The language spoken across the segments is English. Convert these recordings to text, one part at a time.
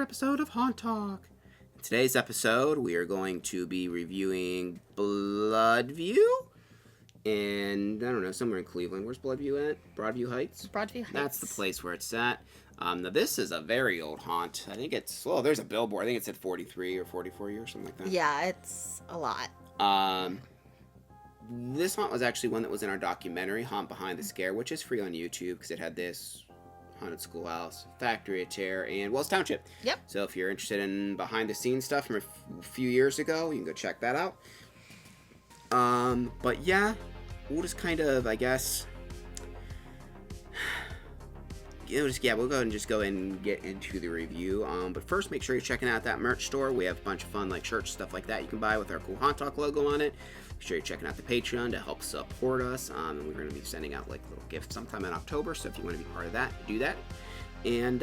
episode of Haunt Talk. In today's episode, we are going to be reviewing Bloodview. And, I don't know, somewhere in Cleveland. Where's Bloodview at? Broadview Heights? Broadview Heights. That's the place where it's at. Now, this is a very old haunt. I think it's, well, there's a billboard. I think it said 43 or 44 years, something like that. Yeah, it's a lot. This haunt was actually one that was in our documentary, Haunt Behind the Scare, which is free on YouTube because it had this haunted schoolhouse, factory of terror, and Wells Township. Yep. So if you're interested in behind-the-scenes stuff from a few years ago, you can go check that out. But yeah, we'll just kind of, I guess, we'll go ahead and just go and get into the review. But first, make sure you're checking out that merch store. We have a bunch of fun, like, shirts, stuff like that you can buy with our cool Haunt Talk logo on it. Make sure you're checking out the Patreon to help support us. And we're going to be sending out, like, little gifts sometime in October. So if you want to be part of that, do that. And,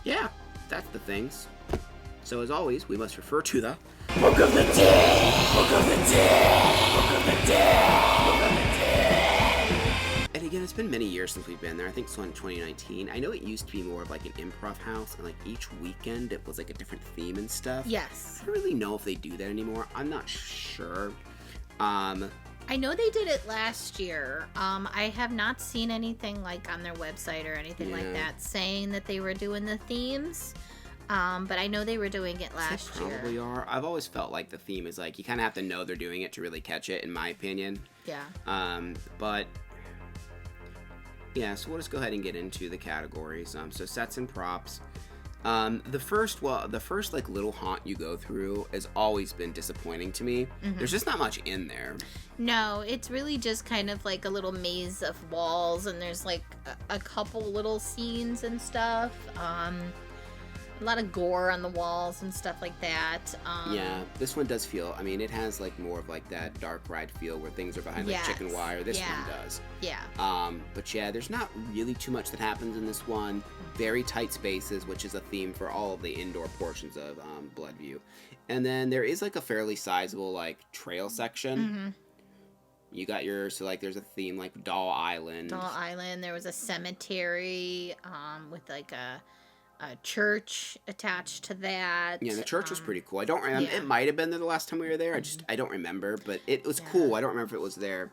yeah, that's the things. So as always, we must refer to the Book of the Dead! Book of the Dead! Book of the Dead! Book of the Dead! And again, it's been many years since we've been there. I think so in 2019. I know it used to be more of like an improv house, and like each weekend it was like a different theme and stuff. Yes. I don't really know if they do that anymore. I'm not sure. I know they did it last year. I have not seen anything like on their website or anything like that saying that they were doing the themes. But I know they were doing it last year. Probably are. I've always felt like the theme is like you kind of have to know they're doing it to really catch it, in my opinion. Yeah. But yeah, so we'll just go ahead and get into the categories. So sets and props. The first like little haunt you go through has always been disappointing to me. Mm-hmm. There's just not much in there. No, it's really just kind of like a little maze of walls, and there's like a couple little scenes and stuff. A lot of gore on the walls and stuff like that. Yeah, this one does feel, I mean, it has like more of like that dark ride feel where things are behind like chicken wire. This one does. Yeah. But yeah, there's not really too much that happens in this one. Very tight spaces, which is a theme for all of the indoor portions of Bloodview. And then there is like a fairly sizable like trail section. Mm-hmm. You got so like there's a theme like Doll Island. Doll Island. There was a cemetery with like a church attached to that. Yeah, the church was pretty cool. I don't remember. Yeah. It might have been there the last time we were there. I don't remember, but it was cool. I don't remember if it was there.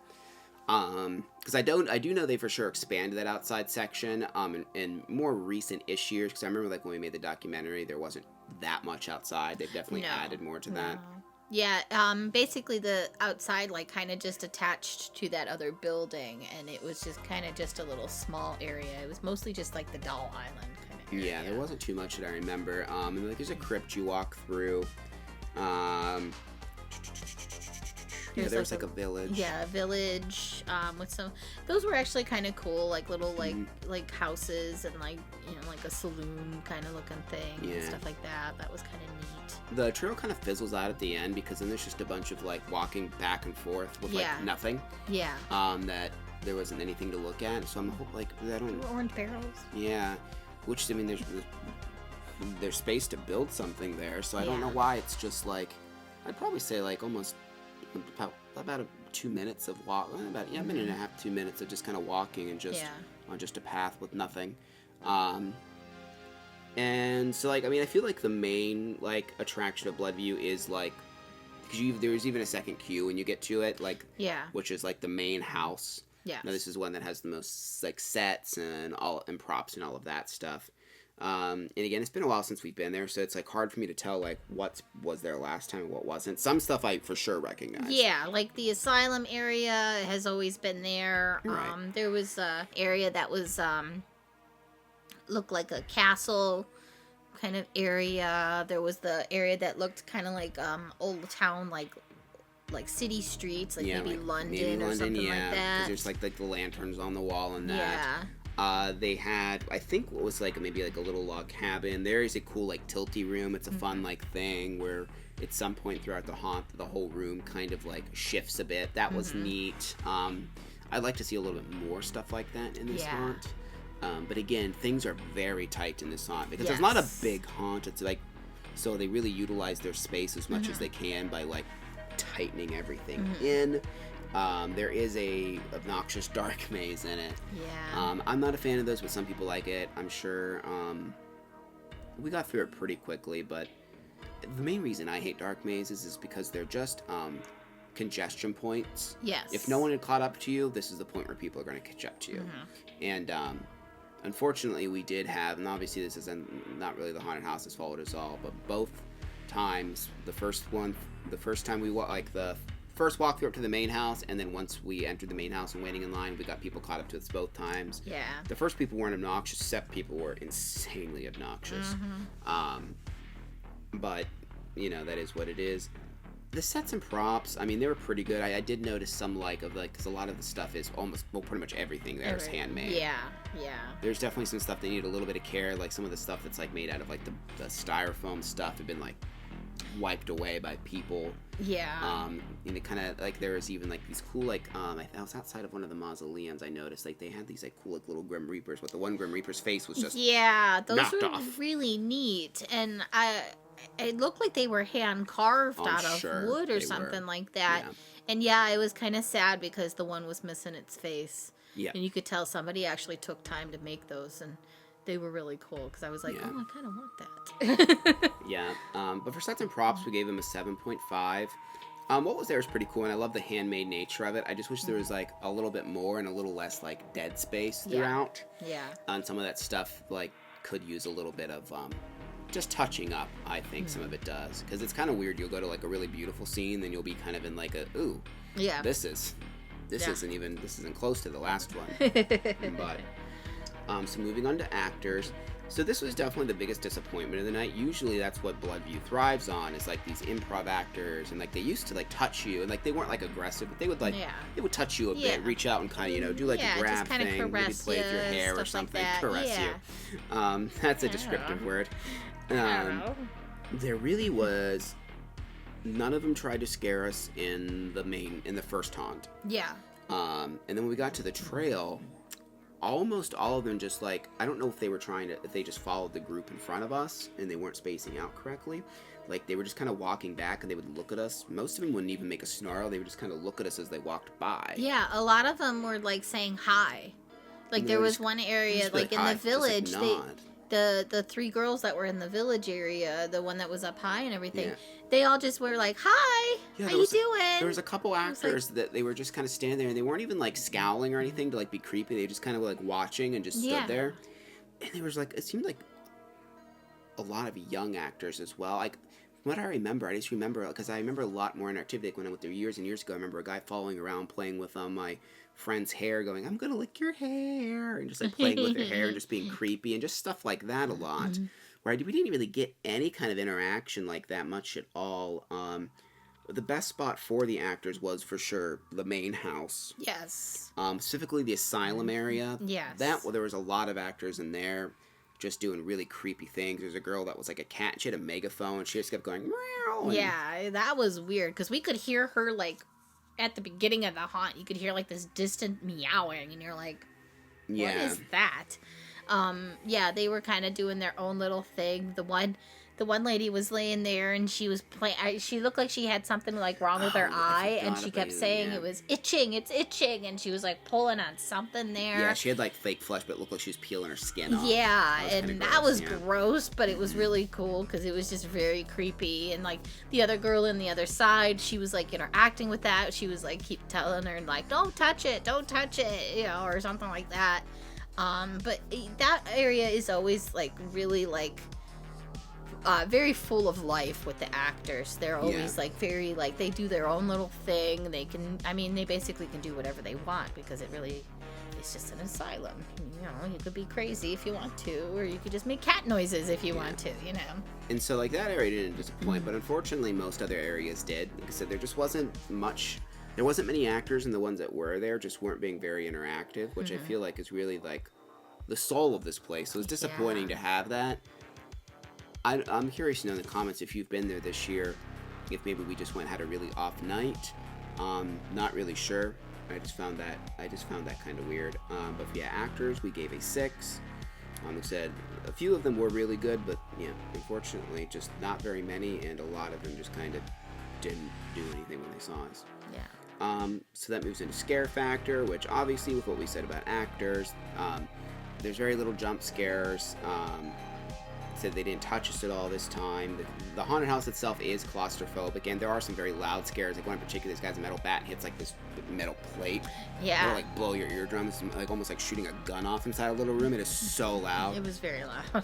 Because I do know they for sure expanded that outside section in more recent years. Because I remember like when we made the documentary, there wasn't that much outside. They've definitely added more to that. Yeah, basically the outside like kind of just attached to that other building, and it was just kind of just a little small area. It was mostly just like the Doll Island kind of area. Yeah, there wasn't too much that I remember. And like there's a crypt you walk through. Yeah, there's like a village. Yeah, a village with some. Those were actually kind of cool, like little like houses and like like a saloon kind of looking thing and stuff like that. That was kind of neat. The trail kind of fizzles out at the end because then there's just a bunch of like walking back and forth with like nothing. Yeah. That there wasn't anything to look at, so I'm like I don't. Orange barrels. Yeah, which I mean there's space to build something there, so I don't know why it's just like I'd probably say like almost. About 2 minutes of walk, a minute and a half, 2 minutes of just kind of walking and just on just a path with nothing. And so like I mean I feel like the main like attraction of Bloodview is like because there's even a second queue when you get to it which is like the main house. Yeah. Now this is one that has the most like sets and props and all of that stuff. And again, it's been a while since we've been there, so it's like hard for me to tell like what was there last time and what wasn't. Some stuff I for sure recognize. Yeah, like the asylum area has always been there. Right. There was a area that was looked like a castle kind of area. There was the area that looked kind of like old town, like city streets, like maybe London or something like that. Because there's like the lanterns on the wall and that. Yeah. They had, I think what was like maybe like a little log cabin. There is a cool like tilty room. It's a fun like thing where at some point throughout the haunt, the whole room kind of like shifts a bit. That was neat. I'd like to see a little bit more stuff like that in this haunt. But again, things are very tight in this haunt because it's not a big haunt. It's like, so they really utilize their space as much as they can by like tightening everything in. There is a obnoxious dark maze in it. Yeah. I'm not a fan of those, but some people like it. I'm sure we got through it pretty quickly, but the main reason I hate dark mazes is because they're just congestion points. Yes. If no one had caught up to you, this is the point where people are going to catch up to you. And unfortunately, we did have, and obviously this is not really the haunted house's fault at all, but both times, the first time we the first walkthrough up to the main house, and then once we entered the main house and waiting in line, we got people caught up to us both times. Yeah. The first people weren't obnoxious, second people were insanely obnoxious. But, you know, that is what it is. The sets and props, I mean, they were pretty good. I did notice some, because a lot of the stuff is pretty much everything there is handmade. Yeah. There's definitely some stuff that needed a little bit of care, like some of the stuff that's, made out of, the styrofoam stuff had been, wiped away by people. Yeah. And it kind of, there was even, these cool, I was outside of one of the mausoleums, I noticed, they had these, cool, little Grim Reapers, but the one Grim Reaper's face was just those knocked were off. Really neat, and it looked like they were hand carved out of wood or something like that. Yeah. And yeah, it was kind of sad because the one was missing its face. Yeah. And you could tell somebody actually took time to make those, and they were really cool because I was like, oh, I kind of want that. Yeah. But for sets and props, we gave them a 7.5. What was there was pretty cool, and I love the handmade nature of it. I just wish there was a little bit more and a little less dead space throughout. Yeah. And some of that stuff could use a little bit of just touching up. I think some of it does, because it's kind of weird. You'll go to a really beautiful scene, then you'll be kind of in ooh, yeah, this isn't close to the last one. But so moving on to actors. So this was definitely the biggest disappointment of the night. Usually that's what Bloodview thrives on, is these improv actors, and they used to touch you, and they weren't aggressive, but they would they would touch you a bit, reach out and kind of do a grab thing, maybe play with your hair or something, caress you. That's a descriptive word. There really was none of them tried to scare us in the first haunt. Yeah. And then when we got to the trail, almost all of them just I don't know if they just followed the group in front of us and they weren't spacing out correctly. They were just kind of walking back and they would look at us. Most of them wouldn't even make a snarl. They would just kind of look at us as they walked by. Yeah, a lot of them were saying hi. There was one area in the village, the three girls that were in the village area, the one that was up high and everything, they all just were hi, how you doing? There was a couple actors that they were just kind of standing there, and they weren't even scowling or anything to be creepy. They just kind of watching and just stood there. And there was it seemed like a lot of young actors as well. From what I remember, I just remember, because I remember a lot more interactivity. When I went there years and years ago, I remember a guy following around playing with my friend's hair, going, I'm gonna lick your hair, and just playing with her hair and just being creepy and just stuff like that a lot. Where we didn't really get any kind of interaction that much at all. The best spot for the actors was for sure the main house. Yes. Specifically the asylum area. Yes. There was a lot of actors in there just doing really creepy things. There's a girl that was a cat, and she had a megaphone, and she just kept going, meow. Yeah, that was weird, because we could hear her, at the beginning of the haunt, you could hear, this distant meowing, and you're like, what is that? Yeah, they were kind of doing their own little thing. The one lady was laying there, and she was playing. She looked like she had something wrong with her eye, and she kept saying it was itching. It's itching, and she was pulling on something there. Yeah, she had fake flesh, but it looked like she was peeling her skin off. Yeah, and that was gross, but it was really cool because it was just very creepy. And the other girl in the other side, she was interacting with that. She was keep telling her don't touch it, or something like that. But that area is always really very full of life with the actors. They're always very they do their own little thing. They basically can do whatever they want, because it's just an asylum. You could be crazy if you want to, or you could just make cat noises if you want to, And so that area didn't disappoint, but unfortunately most other areas did. Like I said, there just wasn't much. There wasn't many actors, and the ones that were there just weren't being very interactive, which I feel is really the soul of this place. So it's disappointing to have that. I'm curious to know in the comments if you've been there this year, if maybe we just had a really off night. Not really sure. I just found that kind of weird. But yeah, actors, we gave a 6. Like I said, a few of them were really good, but unfortunately, just not very many, and a lot of them just kind of didn't do anything when they saw us. Yeah. So that moves into scare factor, which obviously with what we said about actors, there's very little jump scares. said they didn't touch us at all this time. The haunted house itself is claustrophobic, and there are some very loud scares. Like one in particular, this guy's a metal bat and hits like this metal plate. Yeah. It'll like blow your eardrums, like almost like shooting a gun off inside a little room. It is so loud. It was very loud.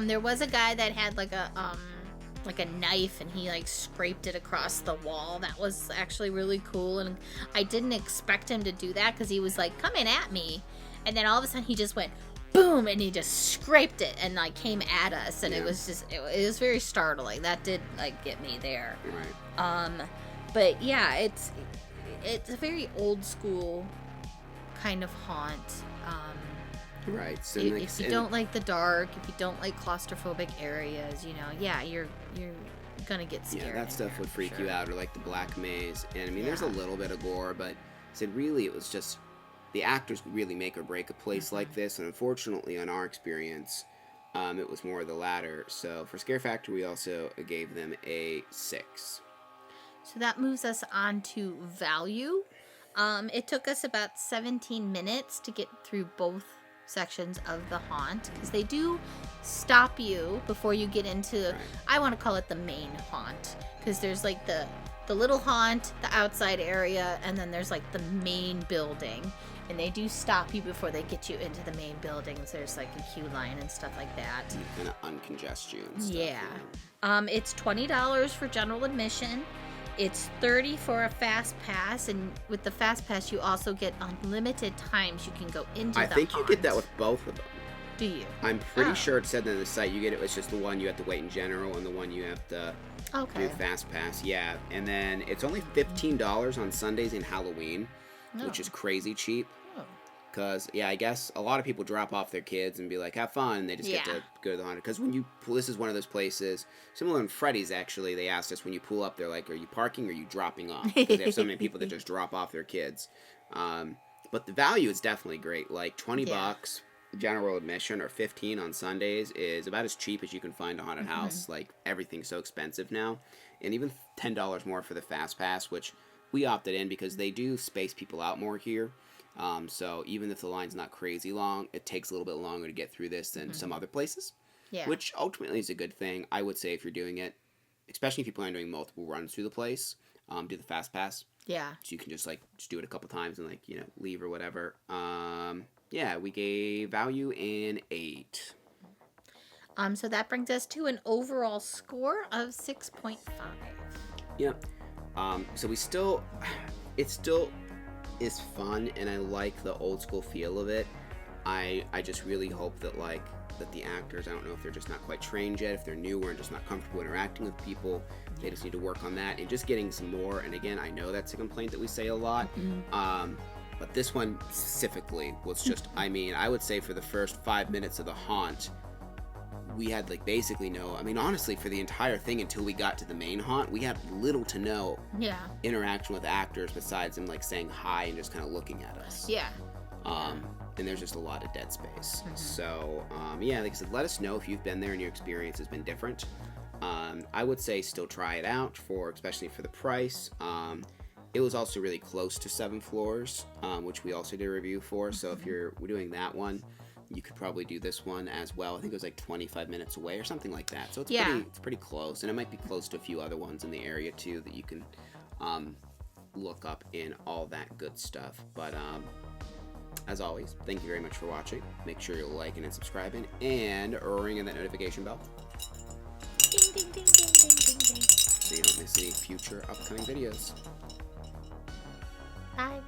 There was a guy that had like a knife, and he like scraped it across the wall. That was actually really cool, and I didn't expect him to do that because he was like coming at me, and then all of a sudden he just went boom, and he just scraped it and like came at us, and it was just it was very startling. That did like get me there. Right. But yeah, it's a very old school kind of haunt. Right. So if you don't like the dark, if you don't like claustrophobic areas, you're gonna get scared. Yeah, that stuff would freak you out, or like the black maze. And I mean, there's a little bit of gore, but really it was just the actors really make or break a place like this. And unfortunately, in our experience, it was more of the latter. So for Scare Factor, we also gave them a 6. So that moves us on to value. It took us about 17 minutes to get through both sections of the haunt, because they do stop you before you get into, I want to call it the main haunt, because there's like the little haunt, the outside area, and then there's like the main building, and they do stop you before they get you into the main buildings. There's like a queue line and stuff like that. Kind of uncongest you and stuff. Yeah. It's $20 for general admission. It's $30 for a fast pass, and with the fast pass, you also get unlimited times you can go into the haunt. I think you get that with both of them. Do you? I'm pretty sure it said that on the site you get it. It's just the one you have to wait in general, and the one you have to do fast pass. Yeah, and then it's only $15 on Sundays and Halloween, which is crazy cheap. Because, I guess a lot of people drop off their kids and be like, have fun, and they just get to go to the haunted. Because when you pull, this is one of those places, similar in Freddy's, actually, they asked us, when you pull up, they're like, are you parking or are you dropping off? Because they have so many people that just drop off their kids. But the value is definitely great. Like, $20 general admission, or $15 on Sundays, is about as cheap as you can find a haunted house. Like, everything's so expensive now. And even $10 more for the fast pass, which we opted in because they do space people out more here. So even if the line's not crazy long, it takes a little bit longer to get through this than some other places, which ultimately is a good thing. I would say if you're doing it, especially if you plan on doing multiple runs through the place, do the fast pass. Yeah. So you can just do it a couple times and leave or whatever. We gave value an 8. So that brings us to an overall score of 6.5. Yep. So it still is fun, and I like the old school feel of it. I just really hope that that the actors, I don't know if they're just not quite trained yet, if they're newer and just not comfortable interacting with people, they just need to work on that and just getting some more. And again, I know that's a complaint that we say a lot, but this one specifically was just, I would say for the first 5 minutes of the haunt, we had basically no, honestly, for the entire thing until we got to the main haunt, we had little to no interaction with actors besides them saying hi and just kind of looking at us. Yeah. And there's just a lot of dead space. So, like I said, let us know if you've been there and your experience has been different. I would say still try it out, especially for the price. It was also really close to 7 floors, which we also did a review for. So if we're doing that one, you could probably do this one as well. I think it was 25 minutes away or something like that. So it's pretty close, and it might be close to a few other ones in the area too that you can look up in all that good stuff. But as always, thank you very much for watching. Make sure you're liking and subscribing and ringing that notification bell. Ding, ding, ding, ding, ding, ding, ding. So you don't miss any future upcoming videos. Bye.